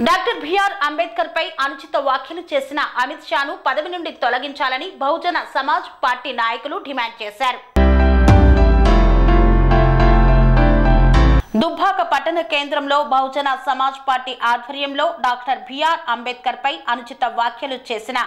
Doctor BR Ambedkar పై అనుచిత వ్యాఖ్యలు చేసిన అమిత్ షాను పదవి నుండి తొలగించాలని బహుజన సమాజ్ పార్టీ నాయకులు డిమాండ్ చేశారు. దుబ్బాక పట్టణ కేంద్రంలో బహుజన సమాజ్ పార్టీ ఆధ్వర్యంలో డాక్టర్ బిఆర్ అంబేద్కర్ పై అనుచిత వ్యాఖ్యలు చేసిన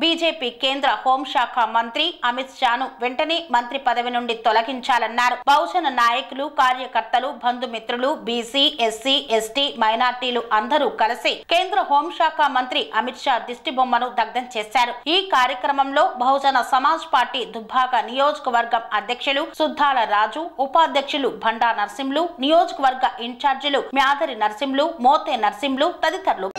బీజేపీ కేంద్ర హోంశాఖ మంత్రి అమిత్ షాను వెంటనే మంత్రి పదవి నుండి తొలగించాలన్నారు. బహుజన నాయకులు, కార్యకర్తలు, బంధుమిత్రులు, బీసీ, ఎస్సీ, ఎస్టీ, మైనార్టీలు అందరూ కలిసి కేంద్ర హోంశాఖ మంత్రి అమిత్ షా దిష్టి బొమ్మను దగ్ధం చేశారు. ఈ కార్యక్రమంలో బహుజన సమాజ్ పార్టీ దుబ్బాక నియోజకవర్గం అధ్యక్షులు సుద్దాల రాజు, ఉపాధ్యక్షులు బండా నర్సింలు, నియోజకవర్గ ఇన్ఛార్జీలు మ్యాదరి నర్సింలు, మోతే నర్సింలు తదితరులు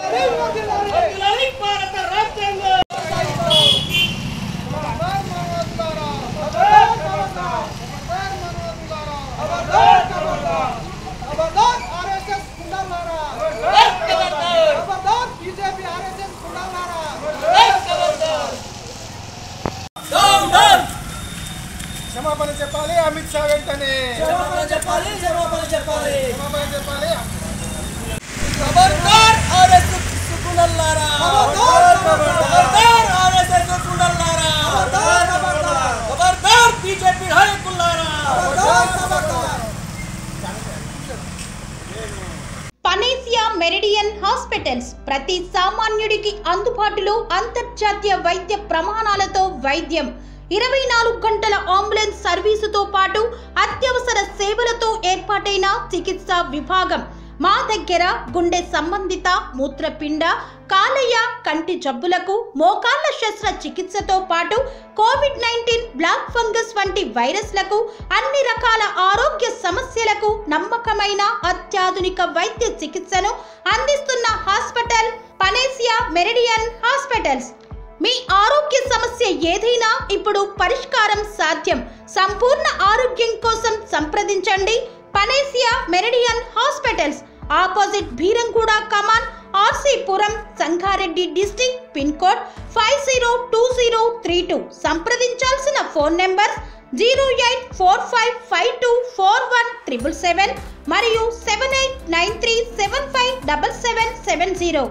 క్షమాపణ చెప్పాలి. అమిత్ షా వెంటనే క్షమాపణ చెప్పాలి. ఖబర్దార్ ఆర్ఎస్ఎస్ కులల్లారా, ఖబర్దార్ ఆర్ఎస్ఎస్ కులల్లారా, ఖబర్దార్ బీజేపీ నాయకులారా. పనేసియా మెరిడియన్ హాస్పిటల్స్ ప్రతి సామాన్యుడికి అందుబాటులో అంతర్జాతీయ వైద్య ప్రమాణాలతో వైద్యం, 24 గంటల అంబులెన్స్ సర్వీసుతో పాటు అత్యవసర సేవలతో ఏర్పాటైన చికిత్సా విభాగం. మా దగ్గర గుండె సంబంధిత, మూత్రపిండ, కాలేయ, కంటి జబ్బులకు, మోకాళ్ల శస్త్రచికిత్సతో పాటు కోవిడ్-19, బ్లాక్ ఫంగస్ వంటి వైరస్లకు, అన్ని రకాల ఆరోగ్య సమస్యలకు నమ్మకమైన అత్యాధునిక వైద్య చికిత్సను అందిస్తున్న హాస్పిటల్ పనేసియా మెరిడియన్ హాస్పిటల్స్. మీ ఆరోగ్య సమస్య ఏదైనా ఇప్పుడు పరిష్కారం సాధ్యం. సంపూర్ణ ఆరోగ్యం కోసం సంప్రదించండి Panacea Meridian Hospitals, opposite Bheeramguda Kaman, RC Puram, Sangareddy district, pin code 502032. సంప్రదించాల్సిన ఫోన్ నెంబర్ 0845524177 మరియు 7893757770.